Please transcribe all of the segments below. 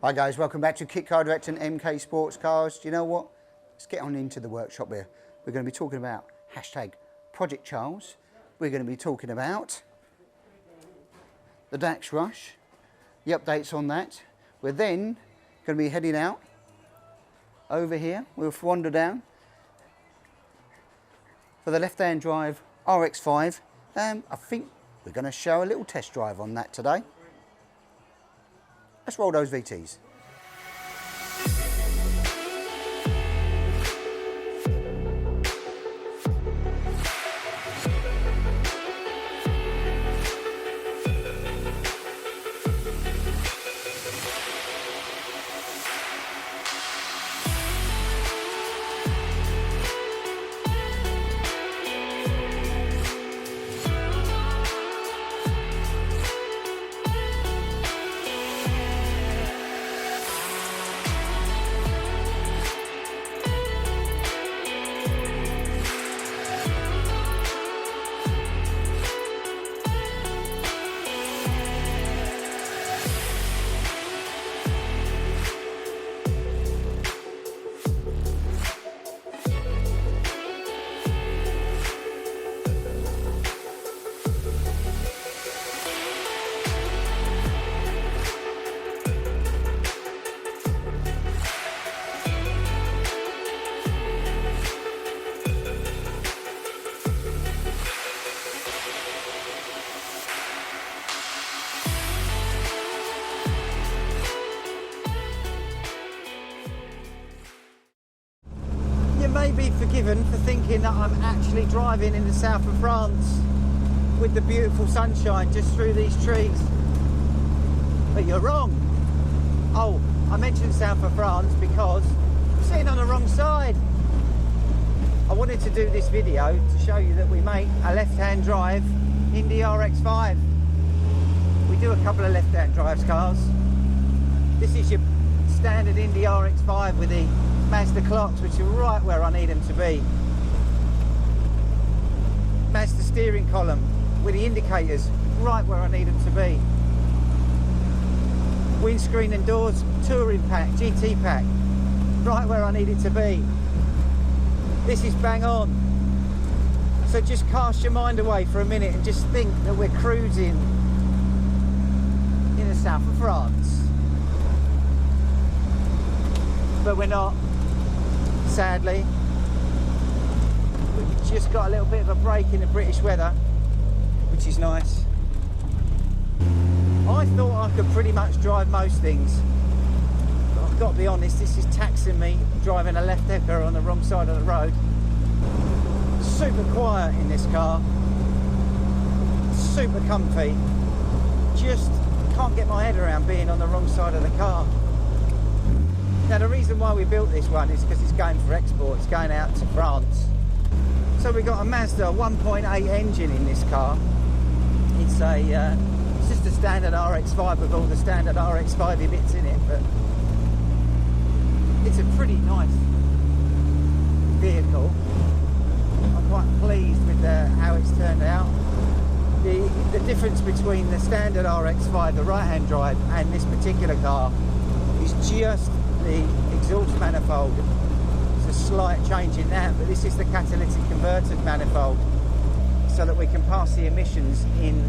Hi guys, welcome back to Kit Car Direct and MK Sportscars. Do you know what? Let's get on into the workshop here. We're going to be talking about hashtag Project Charles. We're going to be talking about the Dax Rush, the updates on that. We're then going to be heading out over here. We'll wander down for the left-hand drive RX5. I think we're going to show a little test drive on that today. Let's roll those VTs. May be forgiven for thinking that I'm actually driving in the south of France with the beautiful sunshine just through these trees, but you're wrong. Oh, I mentioned south of France because I'm sitting on the wrong side. I wanted to do this video to show you that we make a left-hand drive Indy RX5. We do a couple of left-hand drives cars. This is your standard Indy RX5 with the Mazda clocks, which are right where I need them to be. Mazda steering column with the indicators right where I need them to be. Windscreen and doors touring pack, GT pack, right where I need it to be. This is bang on. So just cast your mind away for a minute and just think that we're cruising in the south of France. But we're not. Sadly, we've just got a little bit of a break in the British weather, which is nice. I thought I could pretty much drive most things, but I've got to be honest, this is taxing me driving a left-decker on the wrong side of the road. Super quiet in this car, super comfy, just can't get my head around being on the wrong side of the car. Now the reason why we built this one is because it's going for export, it's going out to France. So we've got a Mazda 1.8 engine in this car. It's just a standard RX5 with all the standard RX5 bits in it, but it's a pretty nice vehicle. I'm quite pleased with how it's turned out. The difference between the standard RX5, the right-hand drive, and this particular car is just the exhaust manifold. There's a slight change in that, but this is the catalytic converted manifold so that we can pass the emissions in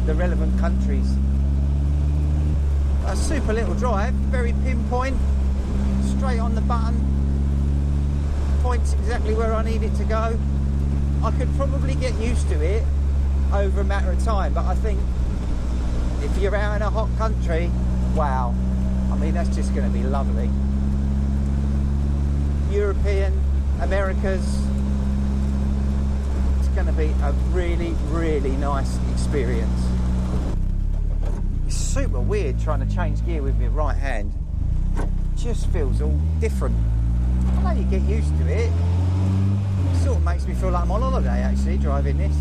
the relevant countries. A super little drive, very pinpoint, straight on the button, points exactly where I need it to go. I could probably get used to it over a matter of time, but I think if you're out in a hot country, wow, I mean, that's just going to be lovely. European, Americas, it's going to be a really, really nice experience. It's super weird trying to change gear with your right hand. It just feels all different. I know you get used to it. It sort of makes me feel like I'm on holiday actually driving this.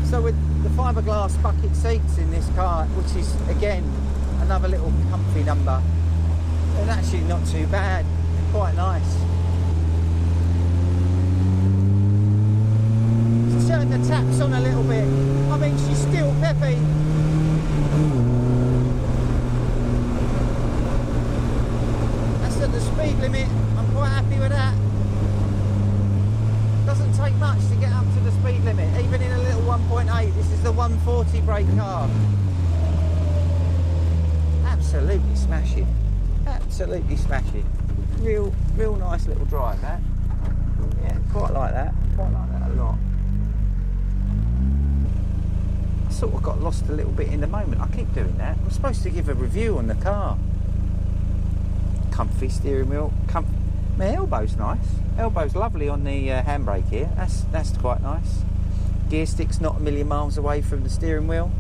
So with the fiberglass bucket seats in this car, which is again another little comfy number, and actually not too bad, quite nice. Let's turn the taps on a little bit. I mean, she's still peppy. I'm quite happy with that. Doesn't take much to get up to the speed limit, even in a little 1.8. This is the 140 brake car. Absolutely smashing. Absolutely smashing. Real nice little drive, that. Yeah, quite like that. Quite like that a lot. I sort of got lost a little bit in the moment. I keep doing that. I'm supposed to give a review on the car. Comfy steering wheel. My elbow's nice. Elbow's lovely on the handbrake here. That's quite nice. Gear stick's not a million miles away from the steering wheel.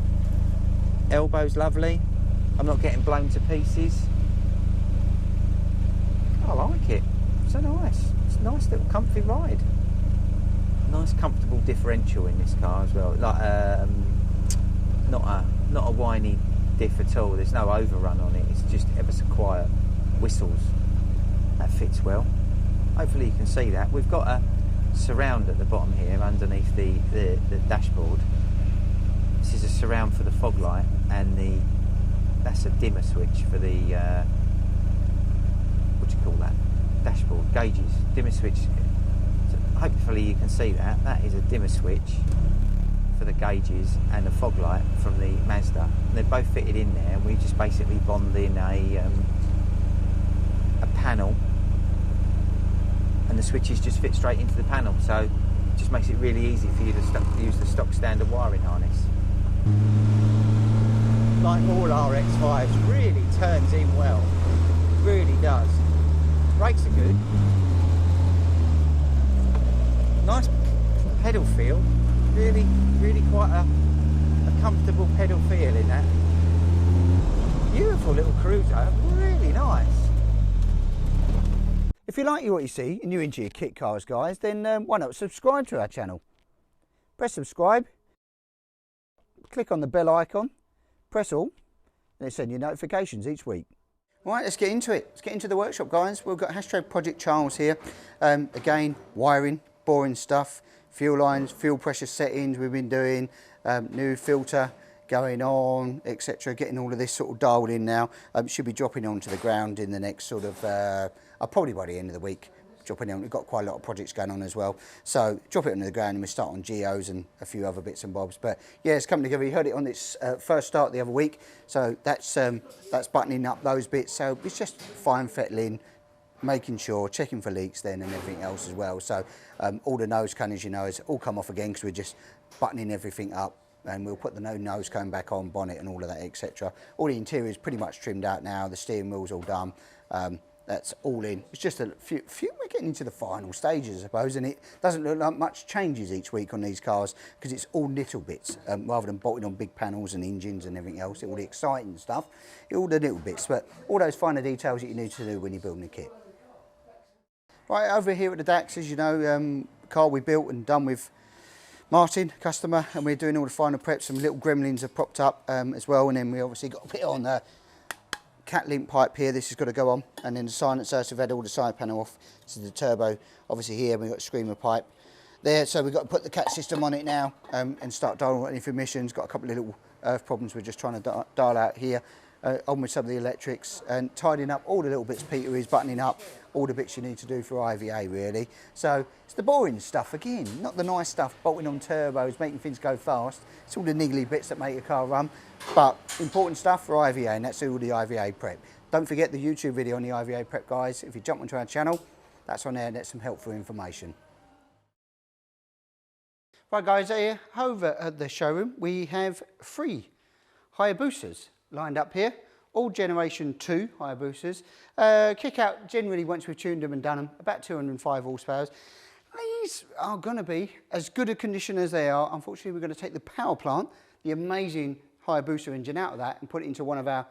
Elbow's lovely. I'm not getting blown to pieces. I like it. So nice. It's a nice little comfy ride. Nice comfortable differential in this car as well. Like not a whiny diff at all. There's no overrun on it. It's just ever so quiet whistles. That fits well. Hopefully you can see that. We've got a surround at the bottom here underneath the dashboard. This is a surround for the fog light, and that's a dimmer switch for the what do you call that? Dashboard gauges. Dimmer switch. So hopefully you can see that. That is a dimmer switch for the gauges and the fog light from the Mazda. And they're both fitted in there, and we just basically bond in a panel, and the switches just fit straight into the panel, so it just makes it really easy for you to use the stock standard wiring harness. Like all RX5s, really turns in well, really does. Brakes are good. Nice pedal feel, really quite a comfortable pedal feel in that. Beautiful little cruiser, really nice. If you like what you see and you're into your kit cars, guys, then why not subscribe to our channel? Press subscribe, click on the bell icon, press all, and it'll send you notifications each week. Right, let's get into it. Let's get into the workshop, guys. We've got hashtag Project Charles here. Again, wiring, boring stuff, fuel lines, fuel pressure settings we've been doing, new filter going on, etc. Getting all of this sort of dialed in now. Should be dropping onto the ground in the next sort of, probably by the end of the week, dropping on. We've got quite a lot of projects going on as well. So drop it onto the ground and we start on geos and a few other bits and bobs. But yeah, it's coming together. You heard it on its first start the other week. So that's buttoning up those bits. So it's just fine fettling, making sure, checking for leaks then and everything else as well. So all the nose cone, as you know, has all come off again because we're just buttoning everything up. And we'll put the no nose cone back on, bonnet and all of that, etc. All the interior is pretty much trimmed out now. The steering wheel's all done. That's all in. It's just a few. We're getting into the final stages, I suppose, and it doesn't look like much changes each week on these cars because it's all little bits rather than bolting on big panels and engines and everything else. All the exciting stuff, all the little bits, but all those finer details that you need to do when you're building a kit. Right over here at the DAX, as you know, car we built and done with Martin, customer, and we're doing all the final preps. Some little gremlins have popped up as well, and then we obviously got a bit on the cat link pipe here. This has got to go on, and then the silencer. So we've had all the side panel off. This is the turbo, obviously here. We've got screamer pipe there, so we've got to put the cat system on it now and start dialing any emissions. Got a couple of little earth problems we're just trying to dial out here. On with some of the electrics and tidying up all the little bits. Peter is buttoning up all the bits you need to do for IVA really. So it's the boring stuff again, not the nice stuff, bolting on turbos, making things go fast. It's all the niggly bits that make a car run, but important stuff for IVA, and that's all the IVA prep. Don't forget the YouTube video on the IVA prep, guys. If you jump onto our channel, that's on there and that's some helpful information. Right guys, here over at the showroom we have 3 Hayabusas lined up here, all generation 2 Hayabusas. Kick out generally, once we've tuned them and done them, about 205 horsepower. These are going to be as good a condition as they are. Unfortunately, we're going to take the power plant, the amazing Hayabusa engine, out of that and put it into one of our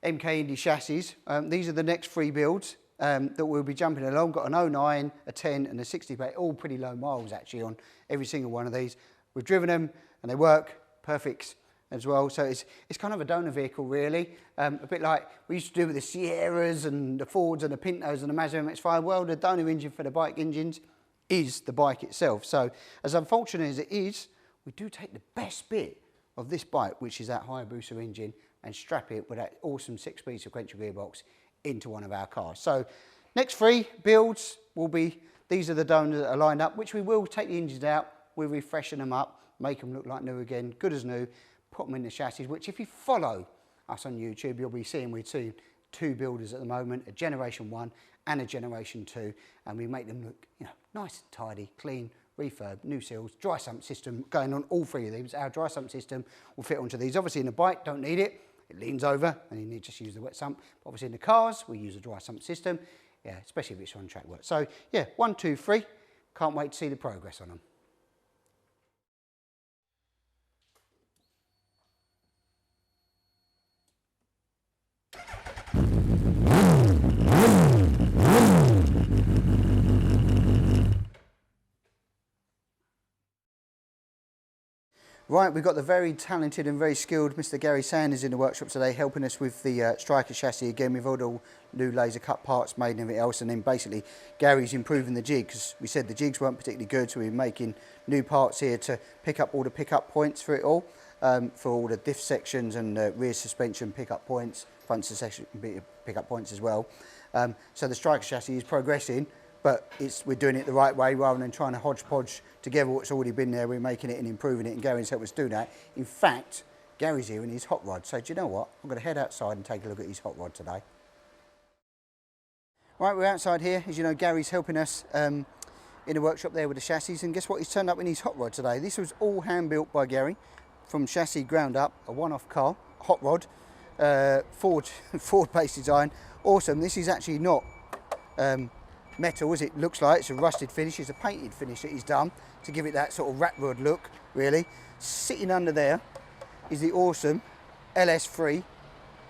MK Indy chassis. These are the next 3 builds that we'll be jumping along. Got an 09, a 10 and a 60 plate, all pretty low miles actually on every single one of these. We've driven them and they work perfect as well, so it's kind of a donor vehicle really, a bit like we used to do with the Sierras and the Fords and the Pintos and the Mazda MX-5. Well, the donor engine for the bike engines is the bike itself. So as unfortunate as it is, we do take the best bit of this bike, which is that Hayabusa engine, and strap it with that awesome 6-speed sequential gearbox into one of our cars. So Next 3 builds will be, these are the donors that are lined up, which we will take the engines out, we're refreshing them up, make them look like new again, good as new, put them in the chassis, which if you follow us on YouTube, you'll be seeing we're two builders at the moment, a Generation 1 and a Generation 2, and we make them look, you know, nice and tidy, clean, refurb, new seals, dry sump system going on all 3 of these. Our dry sump system will fit onto these. Obviously in the bike, don't need it. It leans over and you need to just use the wet sump. But obviously in the cars, we use a dry sump system. Yeah, especially if it's on track work. So yeah, 1, 2, 3. Can't wait to see the progress on them. Right, we've got the very talented and very skilled Mr. Gary Sanders in the workshop today, helping us with the striker chassis again. We've got all new laser cut parts made and everything else, and then basically Gary's improving the jig, because we said the jigs weren't particularly good, so we're making new parts here to pick up all the pickup points for it all, for all the diff sections and rear suspension pickup points, front suspension pickup points as well. So the striker chassis is progressing, but we're doing it the right way rather than trying to hodgepodge together what's already been there. We're making it and improving it, and Gary's helped us do that. In fact, Gary's here in his hot rod. So do you know what? I'm going to head outside and take a look at his hot rod today. Right, we're outside here. As you know, Gary's helping us in the workshop there with the chassis, and guess what? He's turned up in his hot rod today. This was all hand built by Gary from chassis ground up, a one-off car, hot rod, Ford based design. Awesome. This is actually not metal as it looks like. It's a rusted finish. It's a painted finish that he's done to give it that sort of rat rod look, really. Sitting under there is the awesome LS3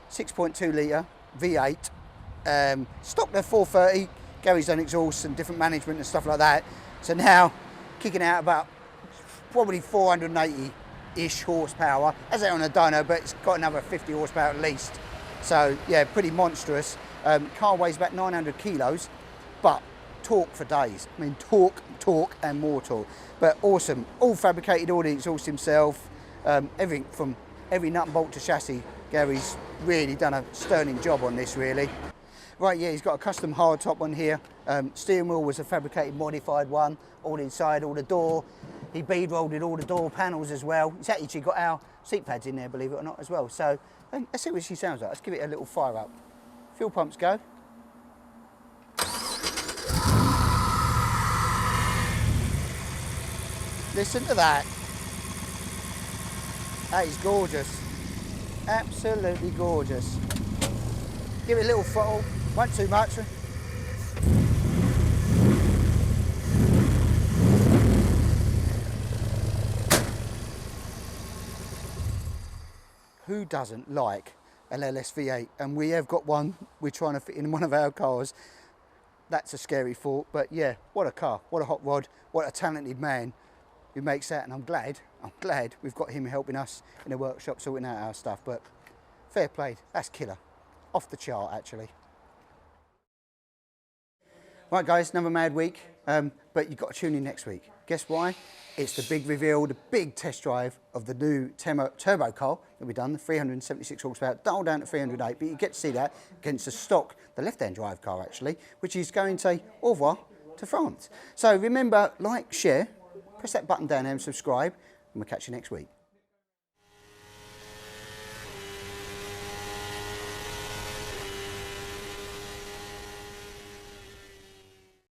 6.2 litre V8, stocked at 430. Gary's done exhaust and different management and stuff like that, so now kicking out about probably 480-ish horsepower, as on a dyno, but it's got another 50 horsepower at least. So yeah, pretty monstrous. Car weighs about 900 kilos, but torque for days. I mean, torque and more torque. But awesome, all fabricated, all the exhaust himself, everything from every nut and bolt to chassis. Gary's really done a sterling job on this, really. Right, yeah, he's got a custom hard top on here. Steering wheel was a fabricated, modified one, all inside, all the door. He bead rolled all the door panels as well. He's actually got our seat pads in there, believe it or not, as well. So let's see what she sounds like. Let's give it a little fire up. Fuel pumps go. Listen to that. That is gorgeous. Absolutely gorgeous. Give it a little throttle, not too much. Who doesn't like an LS-V8? And we have got one we're trying to fit in one of our cars. That's a scary thought, but yeah, what a car, what a hot rod, what a talented man who makes that, and I'm glad we've got him helping us in the workshop sorting out our stuff. But fair play, that's killer. Off the chart, actually. Right guys, another mad week, but you've got to tune in next week. Guess why? It's the big reveal, the big test drive of the new turbo car that we've done, the 376 horsepower, dialed down to 308, but you get to see that against the stock, the left-hand drive car actually, which is going to au revoir to France. So remember, like, share, press that button down there and subscribe, and we'll catch you next week.